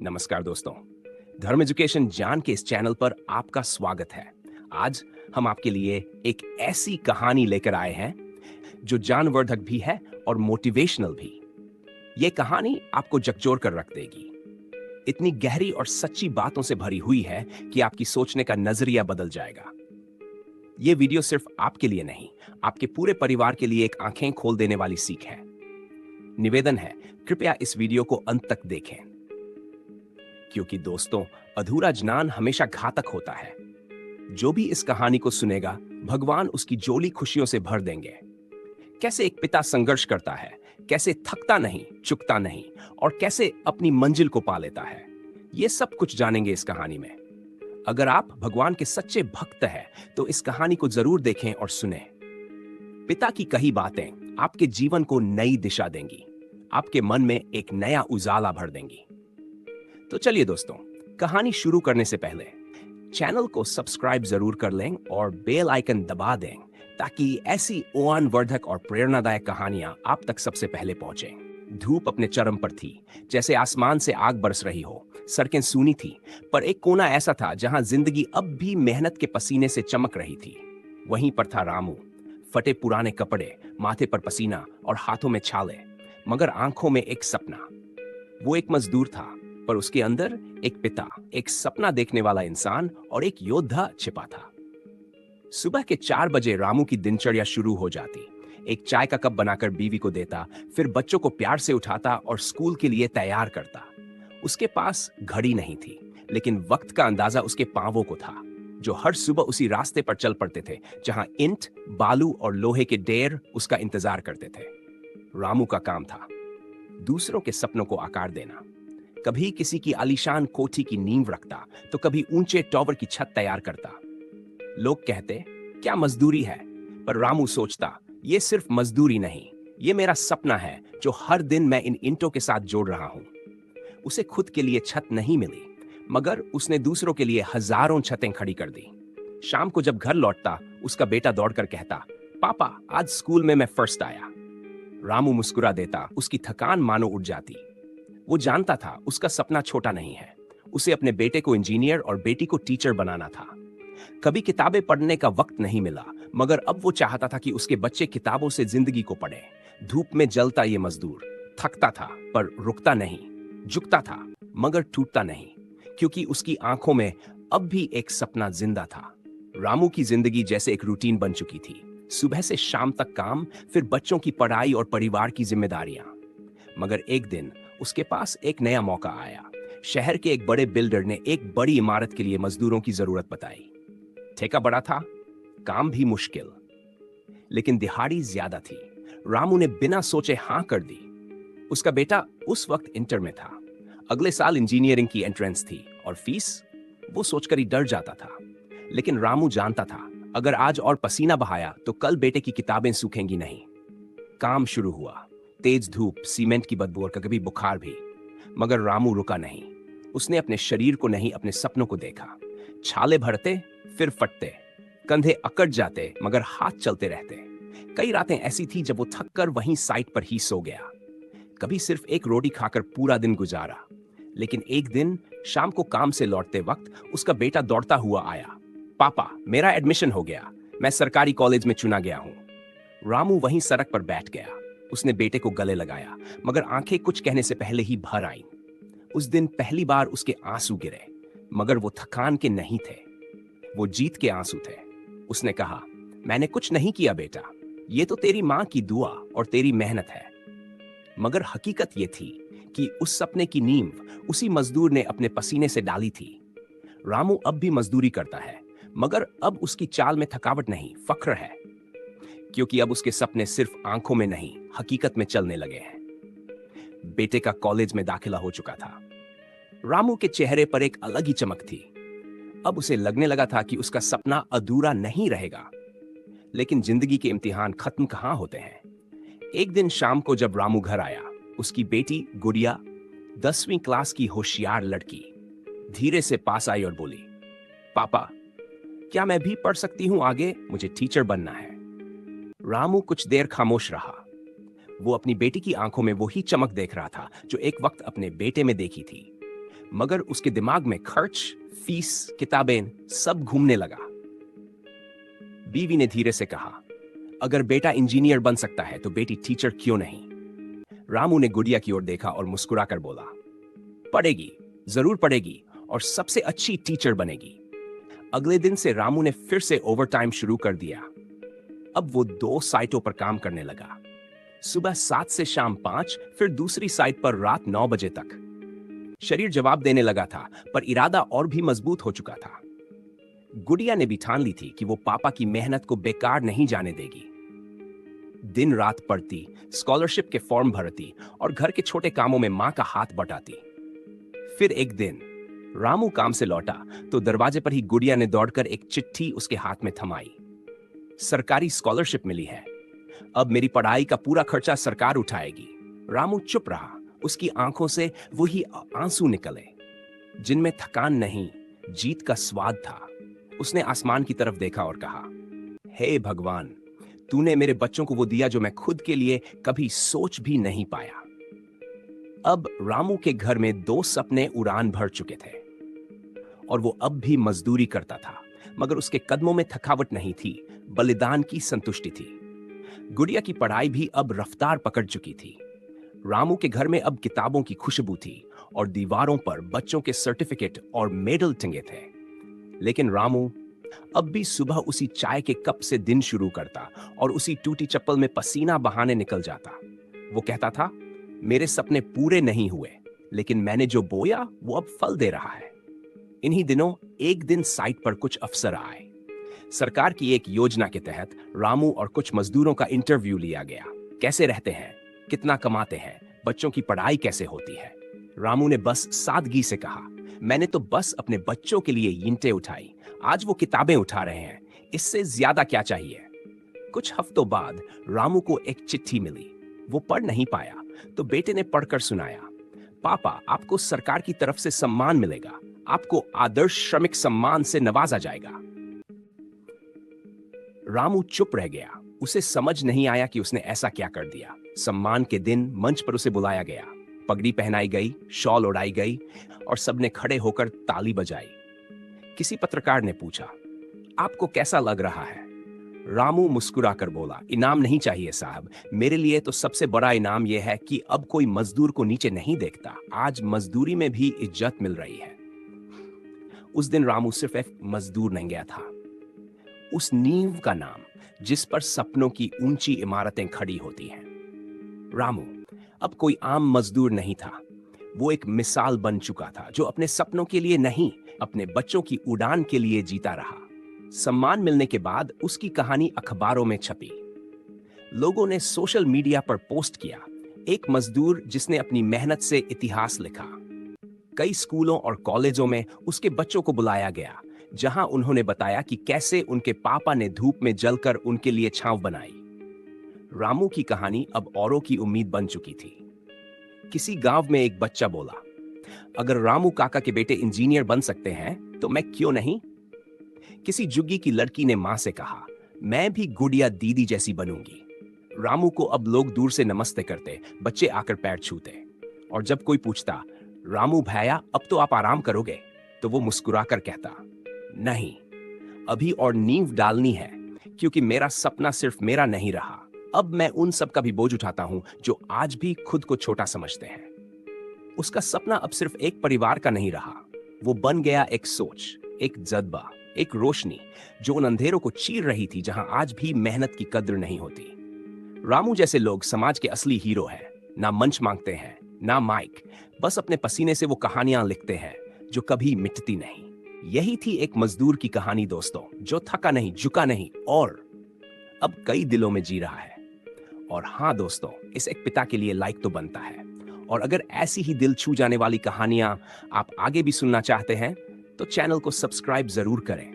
नमस्कार दोस्तों, धर्म एजुकेशन जान के इस चैनल पर आपका स्वागत है। आज हम आपके लिए एक ऐसी कहानी लेकर आए हैं जो ज्ञानवर्धक भी है और मोटिवेशनल भी। ये कहानी आपको झकझोर कर रख देगी। इतनी गहरी और सच्ची बातों से भरी हुई है कि आपकी सोचने का नजरिया बदल जाएगा। ये वीडियो सिर्फ आपके लिए नहीं, आपके पूरे परिवार के लिए एक आंखें खोल देने वाली सीख है। निवेदन है, कृपया इस वीडियो को अंत तक देखें, क्योंकि दोस्तों, अधूरा ज्ञान हमेशा घातक होता है। जो भी इस कहानी को सुनेगा, भगवान उसकी झोली खुशियों से भर देंगे। कैसे एक पिता संघर्ष करता है, कैसे थकता नहीं, चुकता नहीं, और कैसे अपनी मंजिल को पा लेता है, ये सब कुछ जानेंगे इस कहानी में। अगर आप भगवान के सच्चे भक्त हैं, तो इस कहानी को जरूर देखें और सुने। पिता की कही बातें आपके जीवन को नई दिशा देंगी, आपके मन में एक नया उजाला भर देंगी। तो चलिए दोस्तों, कहानी शुरू करने से पहले चैनल को सब्सक्राइब जरूर कर लें और बेल आइकन दबा दें, ताकि ऐसी ज्ञानवर्धक और प्रेरणादायक कहानियां आप तक सबसे पहले पहुंचें। धूप अपने चरम पर थी, जैसे आसमान से आग बरस रही हो। सड़कें सूनी थी, पर एक कोना ऐसा था जहां जिंदगी अब भी मेहनत के पसीने से चमक रही थी। वहीं पर था रामू, फटे पुराने कपड़े, माथे पर पसीना और हाथों में छाले, मगर आंखों में एक सपना। वो एक मजदूर था, पर उसके अंदर एक पिता, एक सपना देखने वाला इंसान और एक योद्धा छिपा था। सुबह के 4 बजे रामू की दिनचर्या शुरू हो जाती। एक चाय का कप बनाकर बीवी को देता, फिर बच्चों को प्यार से उठाता और स्कूल के लिए तैयार करता। उसके पास घड़ी नहीं थी, लेकिन वक्त का अंदाजा उसके पांवों को था, जो हर सुबह उसी रास्ते पर चल पड़ते थे जहां ईंट, बालू और लोहे के ढेर उसका इंतजार करते थे। रामू का काम था दूसरों के सपनों को आकार देना। कभी किसी की आलीशान कोठी की नींव रखता, तो कभी ऊंचे टॉवर की छत तैयार करता। लोग कहते, क्या मजदूरी है? पर रामू सोचता, ये सिर्फ मजदूरी नहीं, ये मेरा सपना है जो हर दिन मैं इन ईंटों के साथ जोड़ रहा हूं। उसे खुद के लिए छत नहीं मिली, मगर उसने दूसरों के लिए हजारों छतें खड़ी कर दी। शाम को जब घर लौटता, उसका बेटा दौड़कर कहता, पापा, आज स्कूल में मैं फर्स्ट आया। रामू मुस्कुरा देता, उसकी थकान मानो उठ जाती। वो जानता था उसका सपना छोटा नहीं है। उसे अपने बेटे को इंजीनियर और बेटी को टीचर बनाना था। कभी किताबें पढ़ने का वक्त नहीं मिला, मगर अब वो चाहता था कि उसके बच्चे किताबों से जिंदगी को पढ़े। धूप में जलता ये मजदूर थकता था, पर रुकता नहीं, झुकता था, मगर टूटता नहीं, क्योंकि उसकी आंखों में अब भी एक सपना जिंदा था। रामू की जिंदगी जैसे एक रूटीन बन चुकी थी। सुबह से शाम तक काम, फिर बच्चों की पढ़ाई और परिवार की जिम्मेदारियां। मगर एक दिन उसके पास एक नया मौका आया। शहर के एक बड़े बिल्डर ने एक बड़ी इमारत के लिए मजदूरों की जरूरत बताई। ठेका बड़ा था, काम भी मुश्किल, लेकिन दिहाड़ी ज्यादा थी। रामू ने बिना सोचे हां कर दी। उसका बेटा उस वक्त इंटर में था। अगले साल इंजीनियरिंग की एंट्रेंस थी और फीस, वो सोचकर ही डर जाता था। लेकिन रामू जानता था, अगर आज और पसीना बहाया तो कल बेटे की किताबें सूखेंगी नहीं। काम शुरू हुआ। तेज धूप, सीमेंट की बदबू और कभी बुखार भी, मगर रामू रुका नहीं। उसने अपने शरीर को नहीं, अपने सपनों को देखा। छाले भरते, फिर फटते, कंधे अकड़ जाते, मगर हाथ चलते रहते। कई रातें ऐसी थी जब वो थक कर वहीं साइट पर ही सो गया। कभी सिर्फ एक रोटी खाकर पूरा दिन गुजारा। लेकिन एक दिन शाम को काम से लौटते वक्त उसका बेटा दौड़ता हुआ आया, पापा, मेरा एडमिशन हो गया, मैं सरकारी कॉलेज में चुना गया हूं। रामू वहीं सड़क पर बैठ गया। उसने बेटे को गले लगाया, मगर आंखें कुछ कहने से पहले ही भर आईं। उस दिन पहली बार उसके आंसू गिरे, मगर वो थकान के नहीं थे, वो जीत के आंसू थे। उसने कहा, मैंने कुछ नहीं किया बेटा, ये तो तेरी मां की दुआ और तेरी मेहनत है। मगर हकीकत ये थी कि उस सपने की नींव उसी मजदूर ने अपने पसीने से डाली थी। रामू अब भी मजदूरी करता है, मगर अब उसकी चाल में थकावट नहीं, फख्र है, क्योंकि अब उसके सपने सिर्फ आंखों में नहीं, हकीकत में चलने लगे हैं। बेटे का कॉलेज में दाखिला हो चुका था। रामू के चेहरे पर एक अलग ही चमक थी। अब उसे लगने लगा था कि उसका सपना अधूरा नहीं रहेगा। लेकिन जिंदगी के इम्तिहान खत्म कहां होते हैं। एक दिन शाम को जब रामू घर आया, उसकी बेटी गुड़िया, 10वीं क्लास की होशियार लड़की, धीरे से पास आई और बोली, पापा, क्या मैं भी पढ़ सकती हूं आगे? मुझे टीचर बनना है। रामू कुछ देर खामोश रहा। वो अपनी बेटी की आंखों में वही चमक देख रहा था जो एक वक्त अपने बेटे में देखी थी। मगर उसके दिमाग में खर्च, फीस, किताबें सब घूमने लगा। बीवी ने धीरे से कहा, अगर बेटा इंजीनियर बन सकता है तो बेटी टीचर क्यों नहीं? रामू ने गुड़िया की ओर देखा और मुस्कुराकर बोला, पढ़ेगी, जरूर पढ़ेगी और सबसे अच्छी टीचर बनेगी। अगले दिन से रामू ने फिर से ओवरटाइम शुरू कर दिया। अब वो 2 साइटों पर काम करने लगा, सुबह 7 से शाम 5, फिर दूसरी साइट पर रात 9 बजे तक। शरीर जवाब देने लगा था, पर इरादा और भी मजबूत हो चुका था। गुड़िया ने भी ठान ली थी कि वो पापा की मेहनत को बेकार नहीं जाने देगी। दिन रात पढ़ती, स्कॉलरशिप के फॉर्म भरती और घर के छोटे कामों में मां का हाथ बटाती। फिर एक दिन रामू काम से लौटा तो दरवाजे पर ही गुड़िया ने दौड़कर एक चिट्ठी उसके हाथ में थमाई। सरकारी स्कॉलरशिप मिली है, अब मेरी पढ़ाई का पूरा खर्चा सरकार उठाएगी। रामू चुप रहा, उसकी आंखों से वही आंसू निकले जिनमें थकान नहीं, जीत का स्वाद था। उसने आसमान की तरफ देखा और कहा, हे भगवान, तूने मेरे बच्चों को वो दिया जो मैं खुद के लिए कभी सोच भी नहीं पाया। अब रामू के घर में 2 सपने उड़ान भर चुके थे और वो अब भी मजदूरी करता था, मगर उसके कदमों में थकावट नहीं थी, बलिदान की संतुष्टि थी। गुड़िया की पढ़ाई भी अब रफ्तार पकड़ चुकी थी। रामू के घर में अब किताबों की खुशबू थी और दीवारों पर बच्चों के सर्टिफिकेट और मेडल टंगे थे। लेकिन रामू अब भी सुबह उसी चाय के कप से दिन शुरू करता और उसी टूटी चप्पल में पसीना बहाने निकल जाता। वो कहता था, मेरे सपने पूरे नहीं हुए, लेकिन मैंने जो बोया वो अब फल दे रहा है। इन्हीं दिनों एक दिन साइट पर कुछ अफसर आए। सरकार की एक योजना के तहत रामू और कुछ मजदूरों का इंटरव्यू लिया गया। कैसे रहते हैं, कितना कमाते हैं, बच्चों की पढ़ाई कैसे होती है। रामू ने बस सादगी से कहा, मैंने तो बस अपने बच्चों के लिए ईंटें उठाई, आज वो किताबें उठा रहे हैं, इससे ज्यादा क्या चाहिए। कुछ हफ्तों बाद रामू को एक चिट्ठी मिली। वो पढ़ नहीं पाया तो बेटे ने पढ़कर सुनाया, पापा, आपको सरकार की तरफ से सम्मान मिलेगा, आपको आदर्श श्रमिक सम्मान से नवाजा जाएगा। रामू चुप रह गया। उसे समझ नहीं आया कि उसने ऐसा क्या कर दिया। सम्मान के दिन मंच पर उसे बुलाया गया, पगड़ी पहनाई गई, शॉल उड़ाई गई और सबने खड़े होकर ताली बजाई। किसी पत्रकार ने पूछा, आपको कैसा लग रहा है? रामू मुस्कुराकर बोला, इनाम नहीं चाहिए साहब, मेरे लिए तो सबसे बड़ा इनाम यह है कि अब कोई मजदूर को नीचे नहीं देखता, आज मजदूरी में भी इज्जत मिल रही है। उस दिन रामू सिर्फ एक मजदूर नहीं गया था, उस नींव का नाम जिस पर सपनों की ऊंची इमारतें खड़ी होती हैं। रामू अब कोई आम मजदूर नहीं था, वो एक मिसाल बन चुका था जो अपने सपनों के लिए नहीं, अपने बच्चों की उड़ान के लिए जीता रहा। सम्मान मिलने के बाद उसकी कहानी अखबारों में छपी। लोगों ने सोशल मीडिया पर पोस्ट किया, एक मजदूर जिसने अपनी मेहनत से इतिहास लिखा। कई स्कूलों और कॉलेजों में उसके बच्चों को बुलाया गया, जहां उन्होंने बताया कि कैसे उनके पापा ने धूप में जलकर उनके लिए छांव बनाई। रामू की कहानी अब औरों की उम्मीद बन चुकी थी। किसी गांव में एक बच्चा बोला, अगर रामू काका के बेटे इंजीनियर बन सकते हैं तो मैं क्यों नहीं? किसी जुग्गी की लड़की ने मां से कहा, मैं भी गुड़िया दीदी जैसी बनूंगी। रामू को अब लोग दूर से नमस्ते करते, बच्चे आकर पैर छूते। और जब कोई पूछता, रामू भैया अब तो आप आराम करोगे, तो वो मुस्कुराकर कहता, नहीं, अभी और नींव डालनी है, क्योंकि मेरा सपना सिर्फ मेरा नहीं रहा, अब मैं उन सब का भी बोझ उठाता हूं जो आज भी खुद को छोटा समझते हैं। उसका सपना अब सिर्फ एक परिवार का नहीं रहा, वो बन गया एक सोच, एक जज्बा, एक रोशनी जो उन अंधेरों को चीर रही थी जहां आज भी मेहनत की कद्र नहीं होती। रामू जैसे लोग समाज के असली हीरो हैं, ना मंच मांगते हैं, ना माइक, बस अपने पसीने से वो कहानियां लिखते हैं जो कभी मिटती नहीं। यही थी एक मजदूर की कहानी दोस्तों, जो थका नहीं, झुका नहीं और अब कई दिलों में जी रहा है। और हाँ दोस्तों, इस एक पिता के लिए लाइक तो बनता है। और अगर ऐसी ही दिल छू जाने वाली कहानियां आप आगे भी सुनना चाहते हैं तो चैनल को सब्सक्राइब जरूर करें।